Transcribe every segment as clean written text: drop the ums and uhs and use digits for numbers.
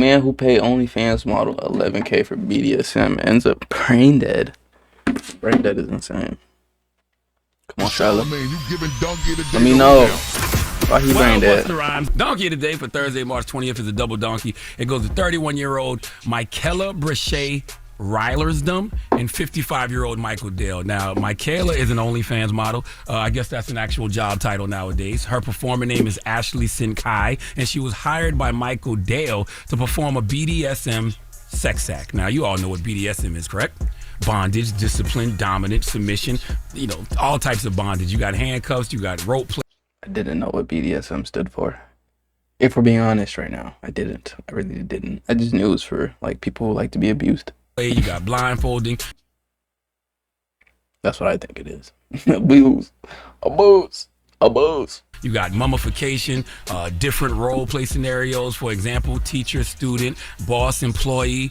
Man who paid OnlyFans model 11K for BDSM ends up brain dead. Brain dead is insane. Come on, Charlotte. Let me know why he brain dead. What's the rhymes? Donkey of the day for Thursday, March 20th is a double donkey. It goes to 31-year-old Michaela Brachet Rylersdom and 55-year-old Michael Dale. Now, Michaela is an OnlyFans model. I guess that's an actual job title nowadays. Her performer name is Ashley Sinkai, and she was hired by Michael Dale to perform a BDSM sex act. Now, you all know what BDSM is, correct? Bondage, discipline, dominance, submission, all types of bondage. You got handcuffs, you got rope play. I didn't know what BDSM stood for. If we're being honest right now, I didn't. I really didn't. I just knew it was for like people who like to be abused. You got blindfolding. That's what I think it is. Abuse. You got mummification, different role play scenarios. For example, teacher, student, boss, employee.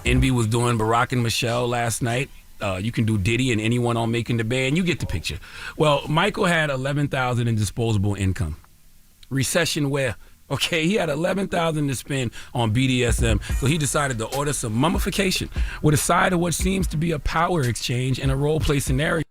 Envy was doing Barack and Michelle last night. You can do Diddy and anyone on Making the Band. You get the picture. Well, Michael had $11,000 in disposable income. Recession where? Okay, he had $11,000 to spend on BDSM, so he decided to order some mummification with a side of what seems to be a power exchange in a role play scenario.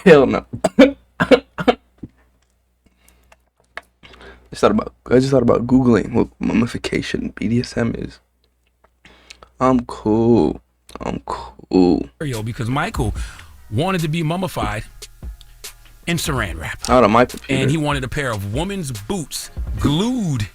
Hell no. I just thought about Googling what mummification BDSM is. I'm cool. Because Michael wanted to be mummified in saran wrap. Out of my computer. And he wanted a pair of woman's boots glued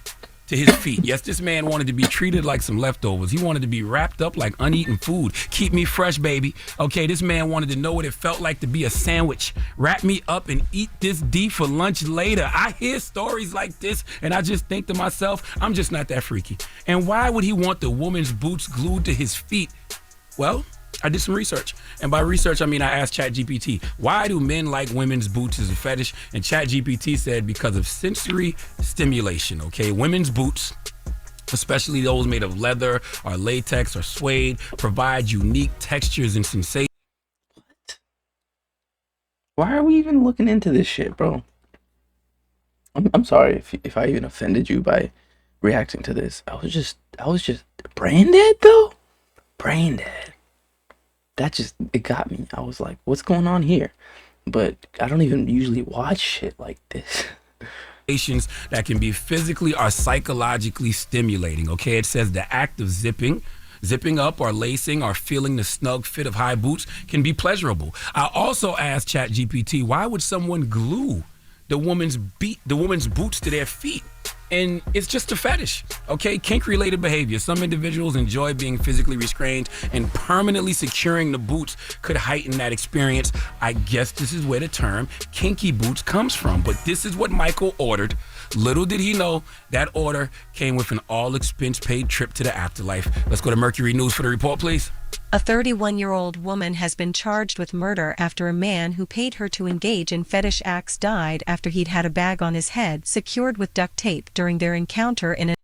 to his feet. Yes, this man wanted to be treated like some leftovers. He wanted to be wrapped up like uneaten food. Keep me fresh, baby. Okay, this man wanted to know what it felt like to be a sandwich. Wrap me up and eat this D for lunch later. I hear stories like this and I just think to myself, I'm just not that freaky. And why would he want the woman's boots glued to his feet? Well, I did some research. And by research, I mean I asked ChatGPT, why do men like women's boots as a fetish? And ChatGPT said because of sensory stimulation, okay? Women's boots, especially those made of leather or latex or suede, provide unique textures and sensations. What? Why are we even looking into this shit, bro? I'm sorry if I even offended you by reacting to this. I was just brain dead though? Brain dead. It got me. I was like, what's going on here? But I don't even usually watch shit like this. That can be physically or psychologically stimulating, okay? It says the act of zipping up or lacing or feeling the snug fit of high boots can be pleasurable. I also asked ChatGPT, why would someone glue the woman's boots to their feet? And it's just a fetish, okay? Kink-related behavior. Some individuals enjoy being physically restrained, and permanently securing the boots could heighten that experience. I guess this is where the term kinky boots comes from, but this is what Michael ordered. Little did he know that order came with an all-expense-paid trip to the afterlife. Let's go to Mercury News for the report, please. A 31-year-old woman has been charged with murder after a man who paid her to engage in fetish acts died after he'd had a bag on his head secured with duct tape during their encounter in a...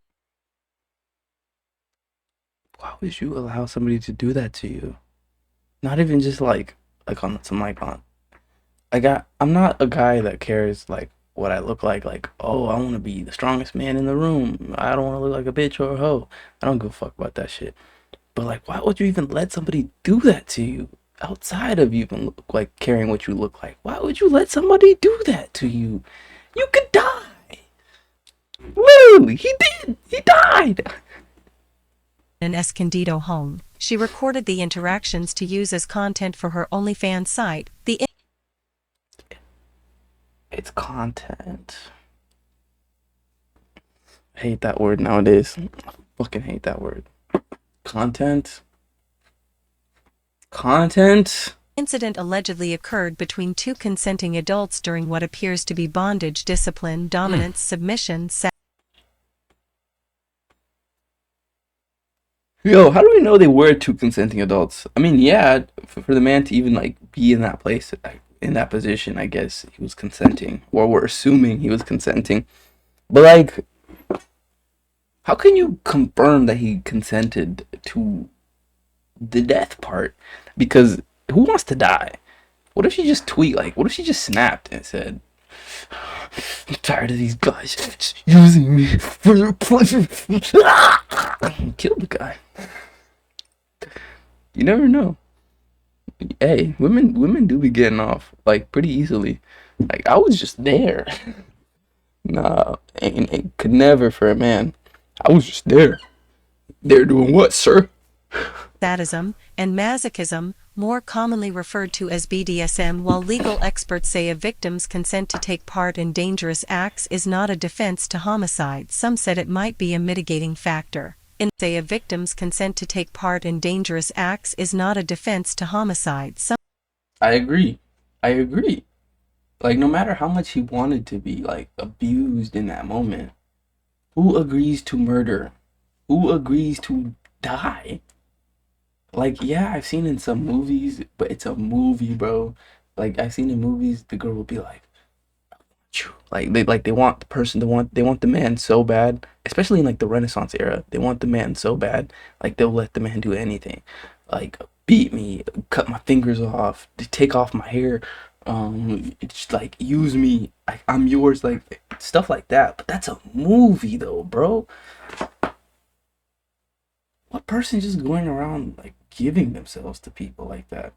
Why would you allow somebody to do that to you? Not even just like on some I'm not a guy that cares like what I look like, oh, I want to be the strongest man in the room. I don't want to look like a bitch or a hoe. I don't give a fuck about that shit. But like, why would you even let somebody do that to you outside of even like caring what you look like? Why would you let somebody do that to you? You could die. Literally, he did. He died. An Escondido home. She recorded the interactions to use as content for her OnlyFans site. It's content. I hate that word nowadays. I fucking hate that word. Content. Incident allegedly occurred between two consenting adults during what appears to be bondage, discipline, dominance, submission, sex. Yo, how do we know they were two consenting adults? I mean, yeah, for the man to even like be in that place, in that position, I guess he was consenting, or we're assuming he was consenting. But like, How can you confirm that he consented to the death part? Because who wants to die? What if she just tweet like? What if she just snapped and said, "I'm tired of these guys using me for their pleasure." Kill the guy. You never know. Hey, women do be getting off like pretty easily. Like I was just there. Nah, ain't could never for a man. I was just there. They're doing what, sir? Sadism, and masochism, more commonly referred to as BDSM. While legal experts say a victim's consent to take part in dangerous acts is not a defense to homicide, some said it might be a mitigating factor. Say a victim's consent to take part in dangerous acts is not a defense to homicide. Some I agree. I agree. Like no matter how much he wanted to be like abused in that moment, who agrees to murder? Who agrees to die? Like, yeah, I've seen in some movies, but it's a movie, bro. Like I've seen in movies, the girl will be like they want the person to want they want the man so bad, especially in like the Renaissance era. They want the man so bad, like they'll let the man do anything, like beat me, cut my fingers off, take off my hair, it's like use me, like I'm yours, like stuff like that. But that's a movie though, bro. What person just going around like giving themselves to people like that?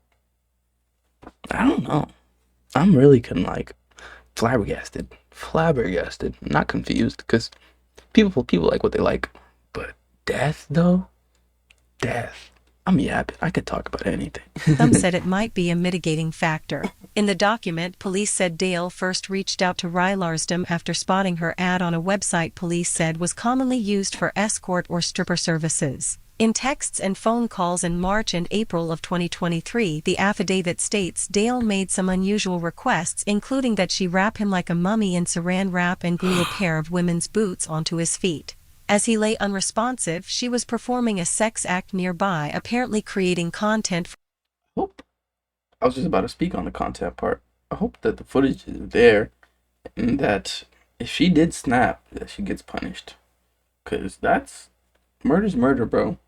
I don't know. I'm really like flabbergasted, not confused, because people like what they like, but death though, death. I'm yapping. I could talk about anything. said it might be a mitigating factor. In the document, police said Dale first reached out to Rylarsdom after spotting her ad on a website police said was commonly used for escort or stripper services. In texts and phone calls in March and April of 2023, the affidavit states Dale made some unusual requests, including that she wrap him like a mummy in saran wrap and glue a pair of women's boots onto his feet. As he lay unresponsive, she was performing a sex act nearby, apparently creating content for Hope I was just about to speak on the content part. I hope that the footage is there, and that if she did snap, that she gets punished, cause that's murder's murder, bro.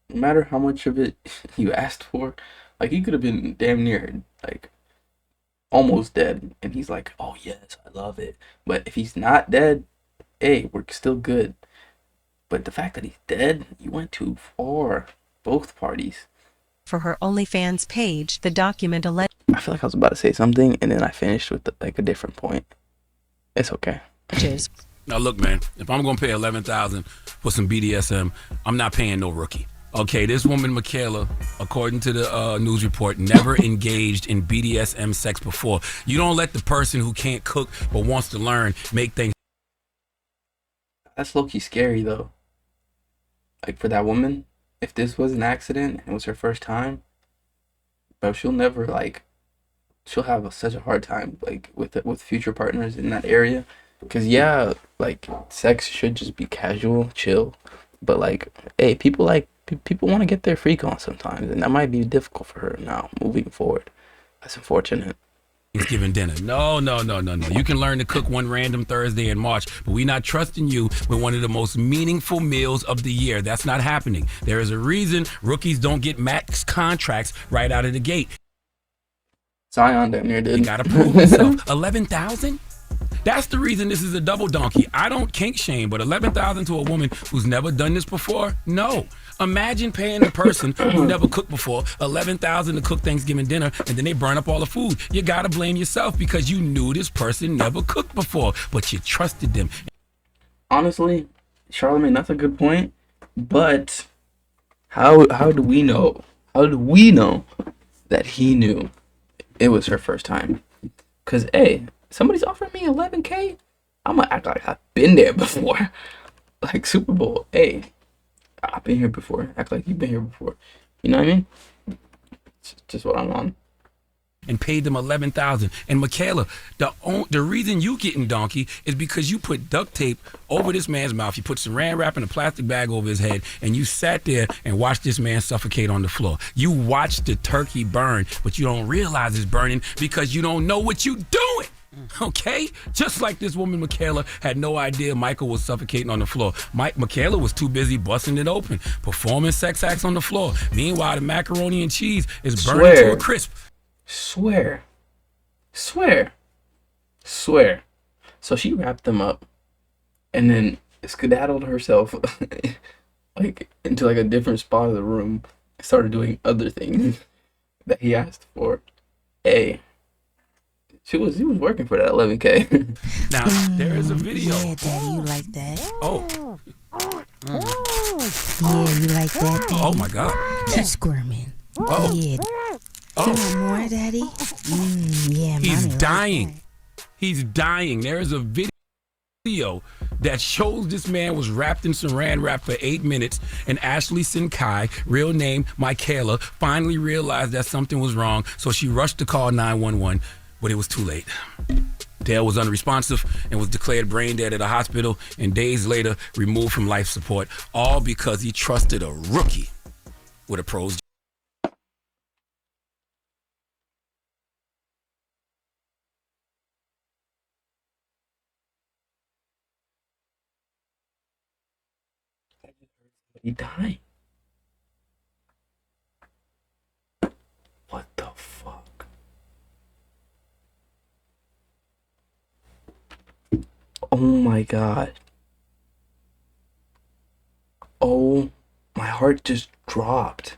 No matter how much of it you asked for, like he could have been damn near like almost dead, and he's like, "Oh yes, I love it." But if he's not dead, hey, we're still good. But the fact that he's dead, you went too far. Both parties. her OnlyFans page. The document I feel like I was about to say something, and then I finished with like a different point. It's okay. alleges Now look, man, if I'm gonna pay $11,000 for some BDSM, I'm not paying no rookie. Okay, this woman, Michaela, according to the news report, never engaged in BDSM sex before. You don't let the person who can't cook but wants to learn make things. That's low-key scary though. Like for that woman, if this was an accident and it was her first time, bro, she'll never like. She'll have such a hard time like with future partners in that area. Cause yeah, like sex should just be casual, chill. But like, hey, people want to get their freak on sometimes, and that might be difficult for her now moving forward. That's unfortunate. Thanksgiving dinner. No. You can learn to cook one random Thursday in March, but we're not trusting you with one of the most meaningful meals of the year. That's not happening. There is a reason rookies don't get max contracts right out of the gate. Zion down there did. You gotta prove yourself. 11,000? That's the reason this is a double donkey. I don't kink shame, but 11,000 to a woman who's never done this before? No. Imagine paying a person who never cooked before 11,000 to cook Thanksgiving dinner, and then they burn up all the food. You gotta blame yourself because you knew this person never cooked before, but you trusted them. Honestly, Charlamagne, that's a good point. But how do we know? How do we know that he knew it was her first time? Cause hey, somebody's offering me 11K. I'm gonna act like I've been there before. Like Super Bowl. Hey, I've been here before. Act like you've been here before. You know what I mean? It's just what I'm on. And paid them 11,000. And Michaela, the reason you getting donkey is because you put duct tape over this man's mouth. You put saran wrap in a plastic bag over his head, and you sat there and watched this man suffocate on the floor. You watched the turkey burn, but you don't realize it's burning because you don't know what you doing. Okay? Just like this woman, Michaela, had no idea Michael was suffocating on the floor. Michaela was too busy busting it open, performing sex acts on the floor. Meanwhile, the macaroni and cheese is burning to a Swear. crisp. Swear. Swear. Swear. So she wrapped them up and then skedaddled herself like into like a different spot of the room and started doing other things that he asked for. Hey, she was working for that 11K. Now, there is a video. Yeah, Daddy, you like that? Oh, Yeah, you like that, Daddy? oh my God. Keep squirming. Oh, Yeah. oh. You want more, Daddy? Yeah, He's mommy dying. He's dying. There is a video that shows this man was wrapped in saran wrap for 8 minutes, and Ashley Sinkai, real name Michaela, finally realized that something was wrong, so she rushed to call 911, but it was too late. Dale was unresponsive and was declared brain dead at a hospital, and days later removed from life support, all because he trusted a rookie with a pro's. He died. What the fuck? Oh my God. Oh, my heart just dropped.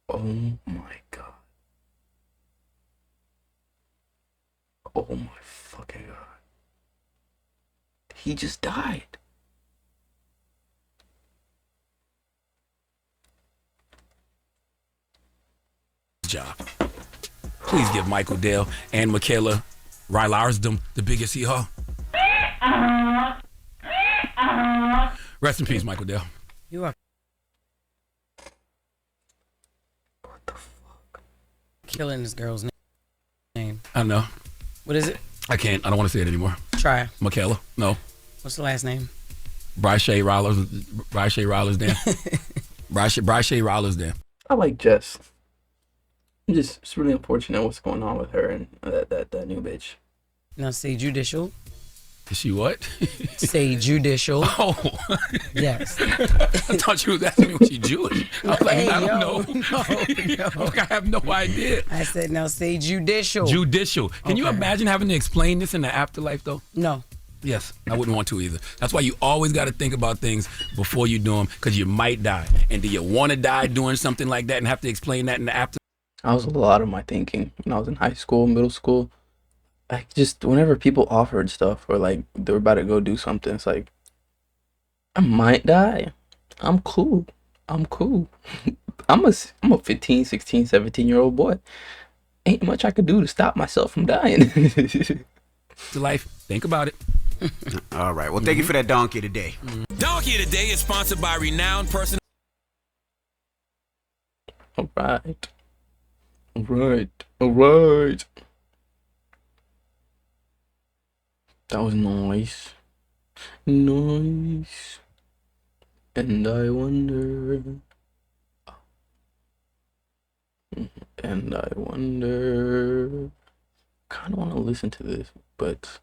Oh my God. Oh my fucking God. He just died. Job. Please give Michael Dale and Michaela Rylarsdom the biggest hee-haw. Rest in peace, Michael Dale. You are What the fuck? killing this girl's name. I don't know. What is it? I can't. I don't want to say it anymore. Try. Michaela. No. What's the last name? Bryce Rollers. Bryce Rollers Dan. Bryce Rollers Dan. I like Jess. It's really unfortunate what's going on with her and that new bitch. Now say judicial. Is she what? Say judicial. Oh. Yes. I thought you was asking me was she Jewish. I was like, Hey, I don't yo, know. I have no idea. I said now say judicial. Judicial. Can you Okay. imagine having to explain this in the afterlife, though? No. Yes, I wouldn't want to either. That's why you always got to think about things before you do them, because you might die. And do you want to die doing something like that and have to explain that in the afterlife? That was a lot of my thinking when I was in high school, middle school. Like, just whenever people offered stuff or like they were about to go do something, it's like, I might die. I'm cool. I'm cool. I'm a 15, 16, 17-year-old boy. Ain't much I could do to stop myself from dying. Life, think about it. All right. Well, thank you for that donkey today. Donkey Today is sponsored by renowned person. All right. All right. All right. That was nice. Nice. And I wonder. And I wonder. Kind of want to listen to this, but